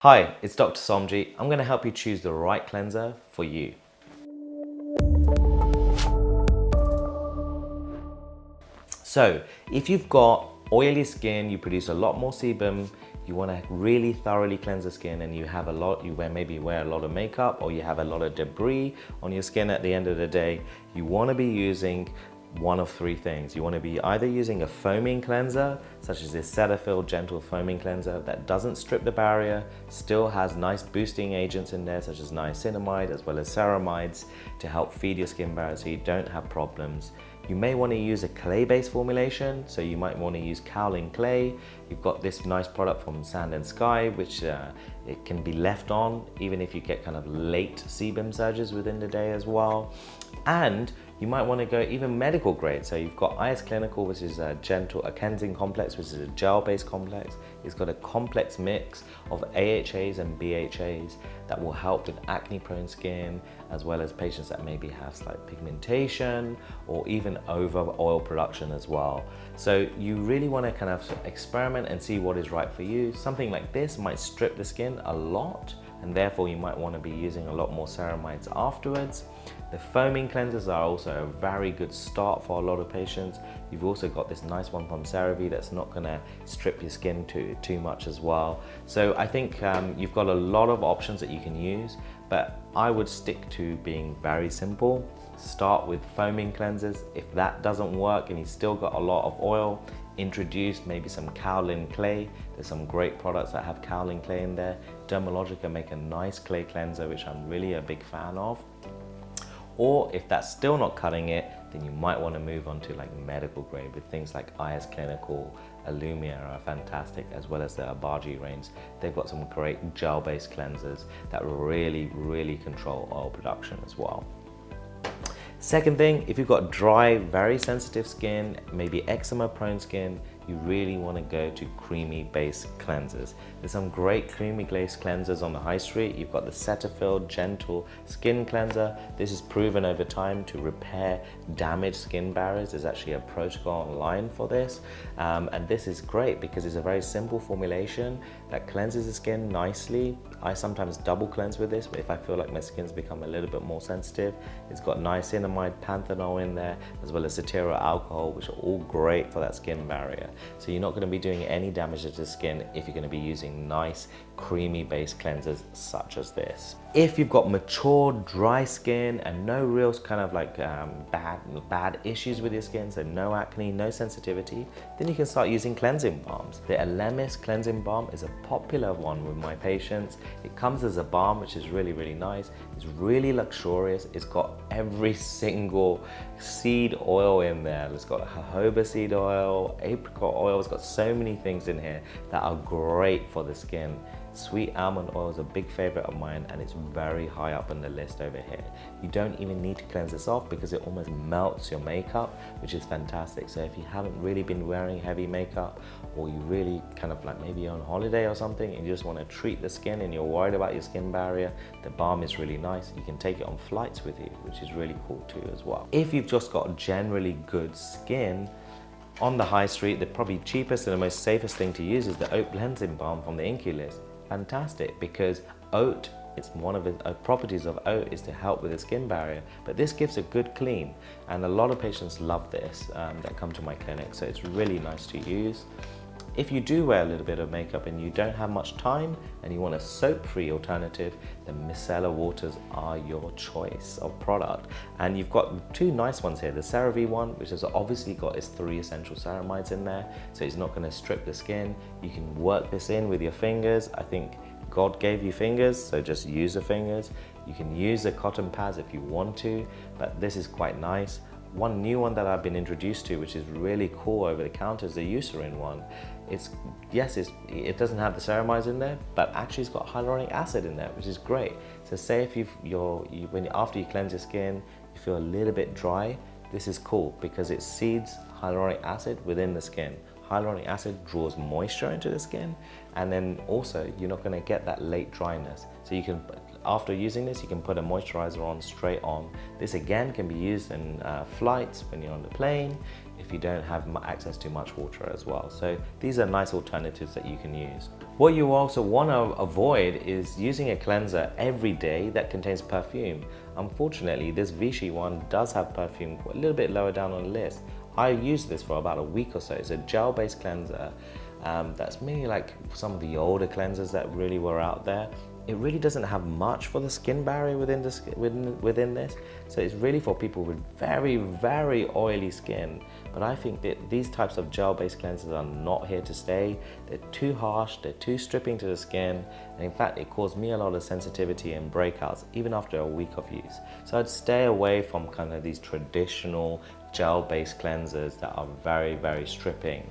Hi, it's Dr. Somji. I'm going to help you choose the right cleanser for you. So, if you've got oily skin, you produce a lot more sebum, you want to really thoroughly cleanse the skin, and you have a lot, maybe wear a lot of makeup, or you have a lot of debris on your skin at the end of the day, you want to be using one of three things. You want to be either using a foaming cleanser, such as this Cetaphil Gentle Foaming Cleanser that doesn't strip the barrier, still has nice boosting agents in there, such as niacinamide as well as ceramides to help feed your skin barrier so you don't have problems. You may want to use a clay-based formulation, so you might want to use kaolin clay. You've got this nice product from Sand and Sky, which it can be left on even if you get kind of late sebum surges within the day as well. And you might want to go even medical grade. So you've got IS Clinical, which is a cleansing complex, which is a gel-based complex. It's got a complex mix of AHAs and BHAs that will help with acne-prone skin, as well as patients that maybe have slight pigmentation or even over oil production as well. So you really want to kind of experiment and see what is right for you. Something like this might strip the skin a lot, and therefore you might want to be using a lot more ceramides afterwards. The foaming cleansers are also a very good start for a lot of patients. You've also got this nice one from CeraVe that's not going to strip your skin too much as well. So I think you've got a lot of options that you can use, but I would stick to being very simple. Start with foaming cleansers. If that doesn't work and you've still got a lot of oil, introduce maybe some kaolin clay. There's some great products that have kaolin clay in there. Dermalogica make a nice clay cleanser, which I'm really a big fan of. Or if that's still not cutting it, then you might want to move on to like medical grade with things like IS Clinical, Illumia are fantastic, as well as the Abaji range. They've got some great gel-based cleansers that really control oil production as well. Second thing, if you've got dry, very sensitive skin, maybe eczema prone skin, you really want to go to creamy based cleansers. There's some great creamy based cleansers on the high street. You've got the Cetaphil Gentle Skin Cleanser. This is proven over time to repair damaged skin barriers. There's actually a protocol online for this. And this is great because it's a very simple formulation that cleanses the skin nicely. I sometimes double cleanse with this, but if I feel like my skin's become a little bit more sensitive, it's got niacinamide, panthenol in there, as well as cetearyl alcohol, which are all great for that skin barrier. So you're not going to be doing any damage to the skin if you're going to be using nice creamy based cleansers such as this. If you've got mature dry skin and no real kind of like bad issues with your skin, so no acne, no sensitivity, then you can start using cleansing balms. The Elemis cleansing balm is a popular one with my patients. It comes as a balm, which is really nice. It's really luxurious. It's got every single seed oil in there. It's got jojoba seed oil, apricot oil. It's got so many things in here that are great for the skin. Sweet almond oil is a big favorite of mine, and it's very high up on the list over here. You don't even need to cleanse this off because it almost melts your makeup, which is fantastic. So if you haven't really been wearing heavy makeup, or you really kind of like maybe you're on holiday or something and you just want to treat the skin and you're worried about your skin barrier, the balm is really nice. You can take it on flights with you, which is really cool too as well. If you've just got generally good skin, on the high street, the probably cheapest and the most safest thing to use is the oat cleansing balm from the Inky list. Fantastic, because oat, it's one of the properties of oat is to help with the skin barrier, but this gives a good clean, and a lot of patients love this that come to my clinic, so it's really nice to use. If you do wear a little bit of makeup and you don't have much time and you want a soap-free alternative, then micellar waters are your choice of product. And you've got two nice ones here. The CeraVe one, which has obviously got its 3 essential ceramides in there, so it's not going to strip the skin. You can work this in with your fingers. I think God gave you fingers, so just use the fingers. You can use the cotton pads if you want to, but this is quite nice. One new one that I've been introduced to, which is really cool over the counter, is the Eucerin one. It doesn't have the ceramides in there, but actually it's got hyaluronic acid in there, which is great. So say if after you cleanse your skin, you feel a little bit dry, this is cool because it seeds hyaluronic acid within the skin. Hyaluronic acid draws moisture into the skin, and then also you're not going to get that late dryness. So you can, after using this, you can put a moisturizer on straight on. This again can be used in flights when you're on the plane. if you don't have access to much water as well. So these are nice alternatives that you can use. What you also want to avoid is using a cleanser every day that contains perfume. Unfortunately, this Vichy one does have perfume a little bit lower down on the list. I used this for about a week or so. It's a gel-based cleanser. That's mainly like some of the older cleansers that really were out there. It really doesn't have much for the skin barrier within this. So it's really for people with very, very oily skin. But I think that these types of gel-based cleansers are not here to stay. They're too harsh, they're too stripping to the skin. And in fact, it caused me a lot of sensitivity and breakouts, even after a week of use. So I'd stay away from kind of these traditional gel-based cleansers that are very, very stripping.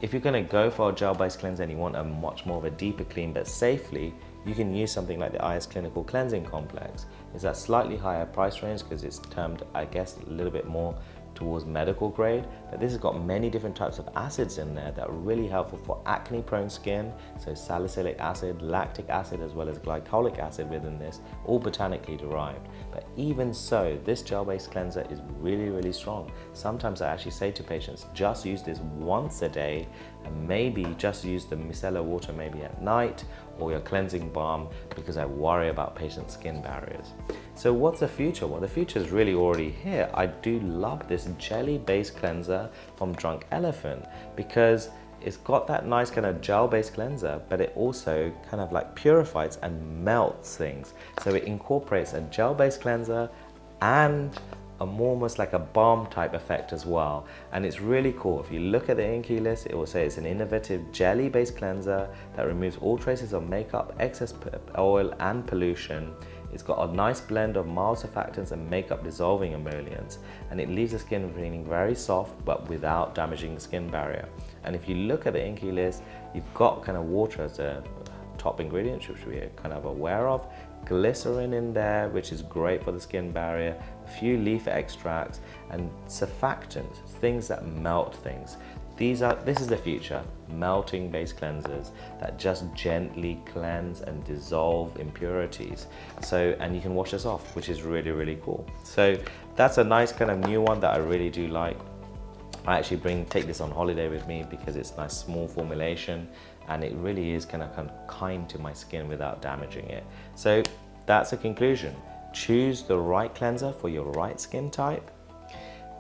If you're going to go for a gel-based cleanser and you want a much more of a deeper clean but safely, you can use something like the IS Clinical Cleansing Complex. It's a slightly higher price range because it's termed, I guess, a little bit more towards medical grade, but this has got many different types of acids in there that are really helpful for acne prone skin. So salicylic acid, lactic acid, as well as glycolic acid within this, all botanically derived. But even so, this gel-based cleanser is really, really strong. Sometimes I actually say to patients, just use this once a day and maybe just use the micellar water maybe at night or your cleansing balm, because I worry about patients' skin barriers. So what's the future? Well, the future is really already here. I do love this jelly-based cleanser from Drunk Elephant because it's got that nice kind of gel-based cleanser, but it also kind of like purifies and melts things. So it incorporates a gel-based cleanser and almost like a balm type effect as well. And it's really cool. If you look at the INCI list, it will say it's an innovative jelly-based cleanser that removes all traces of makeup, excess oil and pollution. It's got a nice blend of mild surfactants and makeup dissolving emollients, and it leaves the skin feeling very soft but without damaging the skin barrier. And if you look at the INCI list, you've got kind of water as a top ingredient, which we're kind of aware of, glycerin in there, which is great for the skin barrier, a few leaf extracts, and surfactants, things that melt things. This is the future, melting based cleansers that just gently cleanse and dissolve impurities. So, and you can wash this off, which is really, really cool. So that's a nice kind of new one that I really do like. I actually take this on holiday with me because it's a nice small formulation and it really is kind of kind to my skin without damaging it. So that's a conclusion. Choose the right cleanser for your right skin type.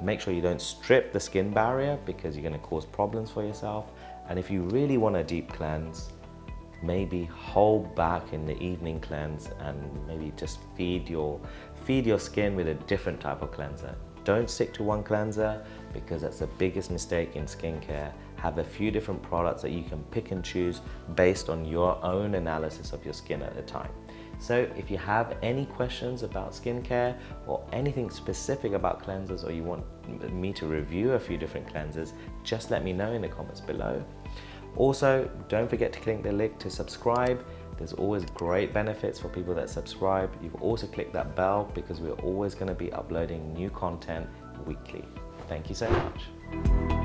Make sure you don't strip the skin barrier because you're going to cause problems for yourself. And if you really want a deep cleanse, maybe hold back in the evening cleanse and maybe just feed your skin with a different type of cleanser. Don't stick to one cleanser because that's the biggest mistake in skincare. Have a few different products that you can pick and choose based on your own analysis of your skin at the time. So if you have any questions about skincare or anything specific about cleansers, or you want me to review a few different cleansers, just let me know in the comments below. Also, don't forget to click the link to subscribe. There's always great benefits for people that subscribe. You've also clicked that bell because we're always going to be uploading new content weekly. Thank you so much.